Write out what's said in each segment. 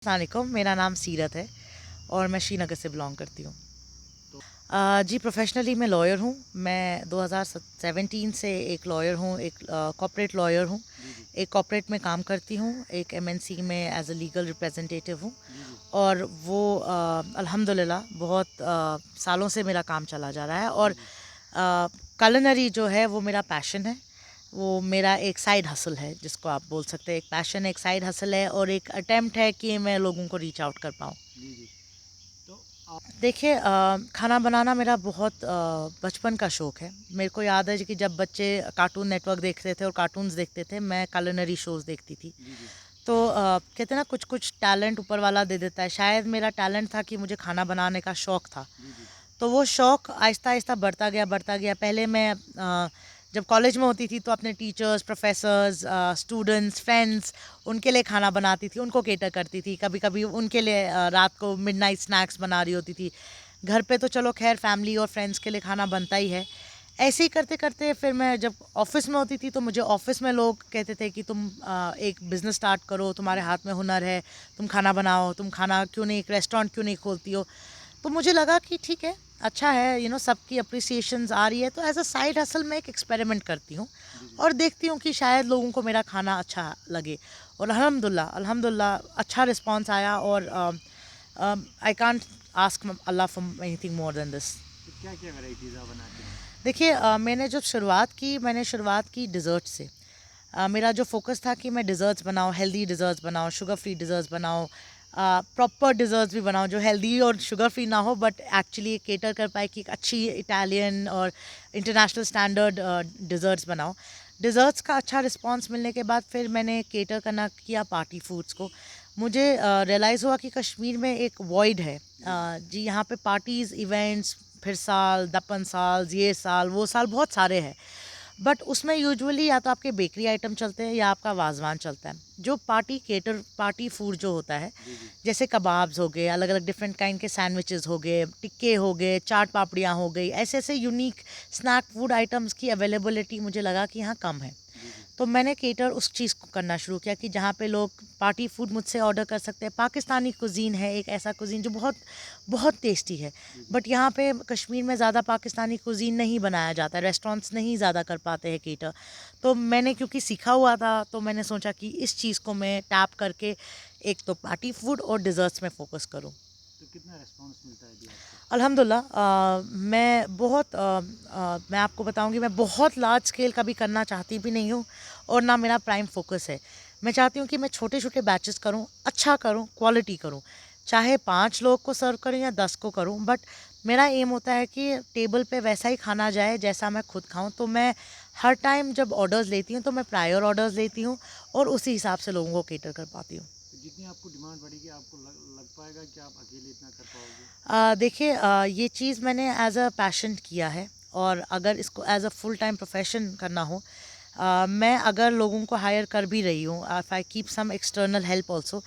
अस्सलामुअलैकुम, मेरा नाम सीरत है और मैं श्रीनगर से बिलोंग करती हूँ। जी, प्रोफेशनली मैं लॉयर हूँ। मैं 2017 से एक लॉयर हूँ, एक कॉर्पोरेट लॉयर हूँ। एक कॉर्पोरेट में काम करती हूँ, एक एमएनसी में एज अ लीगल रिप्रेजेंटेटिव हूँ। और वो अल्हम्दुलिल्लाह बहुत सालों से मेरा काम चला जा रहा है। और कलिनरी जो है वो मेरा पैशन है, वो मेरा एक साइड हसल है, जिसको आप बोल सकते हैं। एक पैशन, एक साइड हसल है और एक अटेम्प्ट है कि मैं लोगों को रीच आउट कर पाऊँ। देखिए, खाना बनाना मेरा बहुत बचपन का शौक़ है। मेरे को याद है कि जब बच्चे कार्टून नेटवर्क देखते थे और कार्टून्स देखते थे, मैं कुलिनरी शोज़ देखती थी। तो कहते हैं ना, कुछ कुछ टैलेंट ऊपर वाला दे देता है। शायद मेरा टैलेंट था कि मुझे खाना बनाने का शौक़ था। तो वो शौक़ आहिस्ता आहिस्ता बढ़ता गया, बढ़ता गया। पहले मैं जब कॉलेज में होती थी तो अपने टीचर्स, प्रोफेसर्स, स्टूडेंट्स, फ्रेंड्स, उनके लिए खाना बनाती थी, उनको केटर करती थी। कभी कभी उनके लिए रात को मिडनाइट स्नैक्स बना रही होती थी। घर पे तो चलो खैर फैमिली और फ्रेंड्स के लिए खाना बनता ही है। ऐसे ही करते करते फिर मैं जब ऑफिस में होती थी तो मुझे ऑफिस में लोग कहते थे कि तुम एक बिज़नेस स्टार्ट करो, तुम्हारे हाथ में हुनर है, तुम खाना बनाओ, तुम खाना क्यों नहीं, एक रेस्टोरेंट क्यों नहीं खोलती हो। तो मुझे लगा कि ठीक है, अच्छा है, सबकी अप्रिसिएशंस आ रही है, तो एज अ साइड हसल मैं एक एक्सपेरिमेंट करती हूँ और देखती हूँ कि शायद लोगों को मेरा खाना अच्छा लगे। और अल्हम्दुलिल्लाह अल्हम्दुलिल्लाह अच्छा रिस्पांस आया। और I can't ask Allah for anything more than this. तो क्या क्या वैरायटीज़ आप बनाते हैं? देखिए, मैंने जब मैंने शुरुआत की डिज़र्ट से। मेरा जो फोकस था कि मैं डिज़र्ट्स बनाऊँ, हेल्दी डिज़र्ट्स बनाऊँ, शुगर फ्री डिज़र्ट्स बनाऊँ, प्रॉपर डिज़र्ट्स भी बनाऊँ जो हेल्दी और शुगर फ्री ना हो, बट एक्चुअली केटर कर पाए कि एक अच्छी इटालियन और इंटरनेशनल स्टैंडर्ड डिज़र्ट्स बनाऊँ। डिज़र्ट्स का अच्छा रिस्पांस मिलने के बाद फिर मैंने केटर करना किया पार्टी फूड्स को। मुझे रियलाइज़ हुआ कि कश्मीर में एक वॉइड है। जी, यहाँ पे पार्टीज़, इवेंट्स, फिर साल, दपन साल, ये साल, वो साल, बहुत सारे हैं। बट उसमें यूजुअली या तो आपके बेकरी आइटम चलते हैं या आपका वाजवान चलता है। जो पार्टी फूड जो होता है, जैसे कबाब्स हो गए, अलग अलग डिफरेंट काइंड के सैंडविचेस हो गए, टिक्के हो गए, चाट पापड़ियाँ हो गई, ऐसे ऐसे यूनिक स्नैक फूड आइटम्स की अवेलेबिलिटी मुझे लगा कि यहाँ कम है। तो मैंने केटर उस चीज़ को करना शुरू किया कि जहाँ पे लोग पार्टी फूड मुझसे ऑर्डर कर सकते हैं। पाकिस्तानी कुज़ीन है एक ऐसा कुज़ीन जो बहुत बहुत टेस्टी है, बट यहाँ पे कश्मीर में ज़्यादा पाकिस्तानी कुज़ीन नहीं बनाया जाता, रेस्टोरेंट्स नहीं ज़्यादा कर पाते हैं केटर। तो मैंने क्योंकि सीखा हुआ था, तो मैंने सोचा कि इस चीज़ को मैं टैप करके एक तो पार्टी फूड और डिज़र्ट्स में फ़ोकस करूँ। तो कितना रिस्पांस मिलता है अभी आपको? अल्हम्दुलिल्लाह, मैं आपको बताऊंगी, मैं बहुत लार्ज स्केल कभी करना चाहती भी नहीं हूँ और ना मेरा प्राइम फोकस है। मैं चाहती हूँ कि मैं छोटे छोटे बैचेस करूँ, अच्छा करूँ, क्वालिटी करूँ, चाहे 5 लोग को सर्व करूँ या 10 को करूँ, बट मेरा एम होता है कि टेबल पे वैसा ही खाना जाए जैसा मैं खुद खाऊं। तो मैं हर टाइम जब ऑर्डर्स लेती हूँ तो मैं प्रायर ऑर्डर्स लेती हूँ और उसी हिसाब से लोगों को केटर कर पाती हूँ। तो जितनी आपको डिमांड बढ़ेगी आपको लग पाएगा कि आप अकेले इतना कर पाओगे? देखिए, ये चीज़ मैंने एज अ पैशन किया है और अगर इसको as a full time profession करना हो, मैं अगर लोगों को हायर कर भी रही हूँ, if I keep some external help also,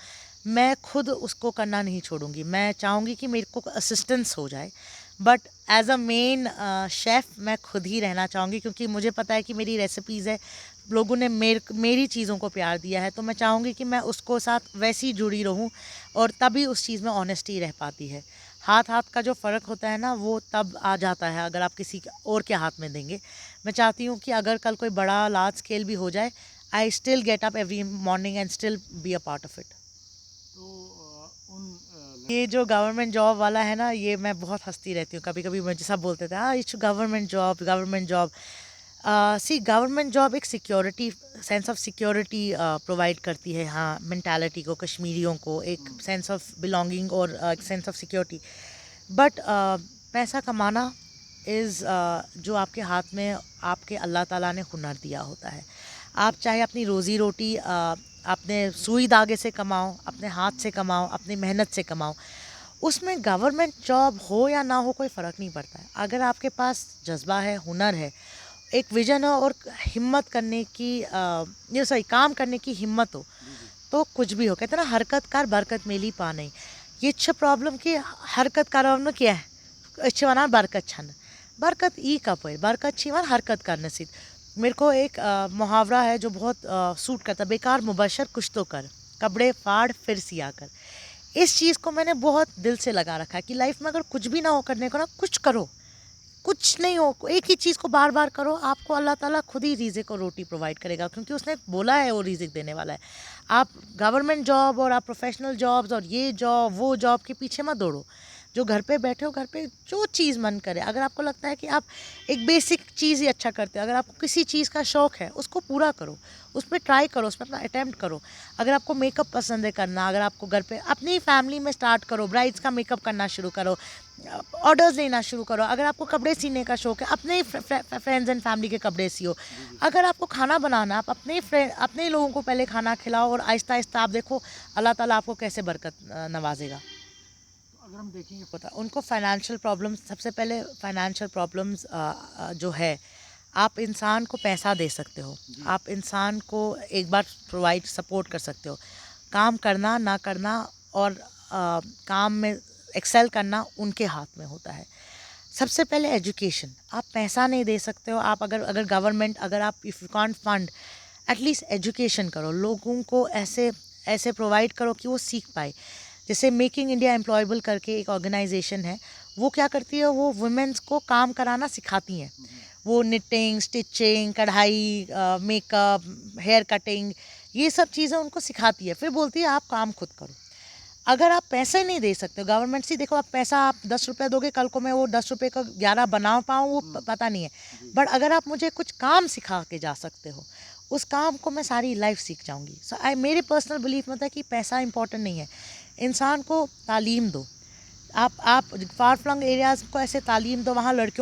मैं खुद उसको करना नहीं छोड़ूंगी। मैं चाहूँगी कि मेरे को असिस्टेंस हो जाए, but as a main chef मैं खुद ही रहना चाहूँगी, क्योंकि मुझे पता है कि मेरी रेसिपीज़ है, लोगों ने मेरी चीज़ों को प्यार दिया है, तो मैं चाहूँगी कि मैं उसको साथ वैसी जुड़ी रहूँ और तभी उस चीज़ में ऑनेस्टी रह पाती है। हाथ हाथ का जो फ़र्क होता है ना, वो तब आ जाता है अगर आप किसी और के हाथ में देंगे। मैं चाहती हूँ कि अगर कल कोई बड़ा लार्ज स्केल भी हो जाए, I still get up every morning and still be a part of it. तो ये जो गवर्नमेंट जॉब वाला है ना, ये मैं बहुत हंसती रहती हूँ। कभी कभी मुझे सब बोलते थे, हाँ, it's government job, government job. See, government job एक security, sense of security provide करती है, हाँ, मेंटालिटी को, कश्मीरियों को एक सेंस ऑफ बिलोंगिंग और एक सेंस ऑफ सिक्योरिटी। बट पैसा कमाना इज़ जो आपके हाथ में आपके अल्लाह ताला ने हुनर दिया होता है। आप चाहे अपनी रोज़ी रोटी अपने सुई धागे से कमाओ, अपने हाथ से कमाओ, अपनी मेहनत से कमाओ, उसमें गवर्नमेंट जॉब हो या ना हो कोई फ़र्क नहीं पड़ता है। अगर आपके पास जज्बा है, हुनर है, एक विजन है और हिम्मत करने की ये सॉरी काम करने की हिम्मत हो, तो कुछ भी हो। कहते हैं ना, हरकत कार बरकत मेली पा नहीं। ये प्रॉब्लम कि हरकत कार क्या है, अच्छे वना बरकत छन, बरकत ई कप बरकत छी वन हरकत कर नसीब। मेरे को एक मुहावरा है जो बहुत सूट करता, बेकार मुबशर कुछ तो कर, कपड़े फाड़ फिर सिया कर। इस चीज़ को मैंने बहुत दिल से लगा रखा है कि लाइफ में अगर कुछ भी ना हो करने को ना, कुछ करो, कुछ नहीं हो, एक ही चीज़ को बार बार करो, आपको अल्लाह ताला खुद ही रिज़िक और रोटी प्रोवाइड करेगा, क्योंकि उसने बोला है वो रिज़िक देने वाला है। आप गवर्नमेंट जॉब और आप प्रोफेशनल जॉब्स और ये जॉब वो जॉब के पीछे मत दौड़ो। जो घर पे बैठे हो, घर पे जो चीज़ मन करे, अगर आपको लगता है कि आप एक बेसिक चीज़ ही अच्छा करते हो, अगर आपको किसी चीज़ का शौक़ है उसको पूरा करो, उस पर ट्राई करो, उसमें अपना अटैम्प्ट करो। अगर आपको मेकअप पसंद है करना, अगर आपको घर पे अपनी फैमिली में स्टार्ट करो, ब्राइड्स का मेकअप करना शुरू करो, ऑर्डर्स लेना शुरू करो। अगर आपको कपड़े सीने का शौक़ है, अपने फ्रेंड्स एंड फैमिली के कपड़े सियो। अगर आपको खाना बनाना, आप अपने लोगों को पहले खाना खिलाओ और आहिस्ता आहिस्ता आप देखो अल्लाह ताला आपको कैसे बरकत नवाजेगा। तो अगर हम देखेंगे पता उनको फाइनेंशियल प्रॉब्लम्स, सबसे पहले फाइनेंशियल प्रॉब्लम्स जो है, आप इंसान को पैसा दे सकते हो, आप इंसान को एक बार प्रोवाइड सपोर्ट कर सकते हो। काम करना ना करना और काम में एक्सेल करना उनके हाथ में होता है। सबसे पहले एजुकेशन, आप पैसा नहीं दे सकते हो, आप अगर गवर्नमेंट, अगर आप if you can't fund, at least education करो, लोगों को ऐसे ऐसे प्रोवाइड करो कि वो सीख पाए। जैसे मेकिंग इंडिया एम्प्लॉयबल करके एक ऑर्गेनाइजेशन है, वो क्या करती है, वो वुमेन्स को काम कराना सिखाती हैं। वो निटिंग, स्टिचिंग, कढ़ाई, मेकअप, हेयर कटिंग, ये सब चीज़ें उनको सिखाती है, फिर बोलती है आप काम खुद करो। अगर आप पैसे नहीं दे सकते हो, गवर्नमेंट से देखो, आप पैसा आप 10 रुपये दोगे, कल को मैं वो 10 रुपये का 11 बना पाऊँ वो पता नहीं है, बट अगर आप मुझे कुछ काम सिखा के जा सकते हो, उस काम को मैं सारी लाइफ सीख जाऊँगी। सो मेरे पर्सनल बिलीफ में था कि पैसा इंपॉर्टेंट नहीं है, इंसान को तालीम दो। आप फार फ्लंग एरियाज़ को ऐसे तालीम दो, वहाँ लड़कियों